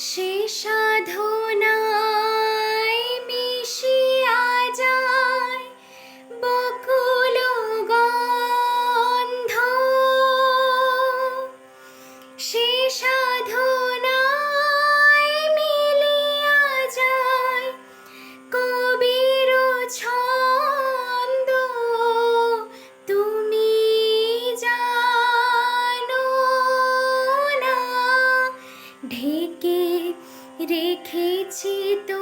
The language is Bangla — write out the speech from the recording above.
সে সাধনায় মিশিয়া যায় বকুল গন্ধ। সে সাধনায় মিলিয়া যায় কবির ছন্দ। তুমি জানো না ঢেকে রেখেছি তো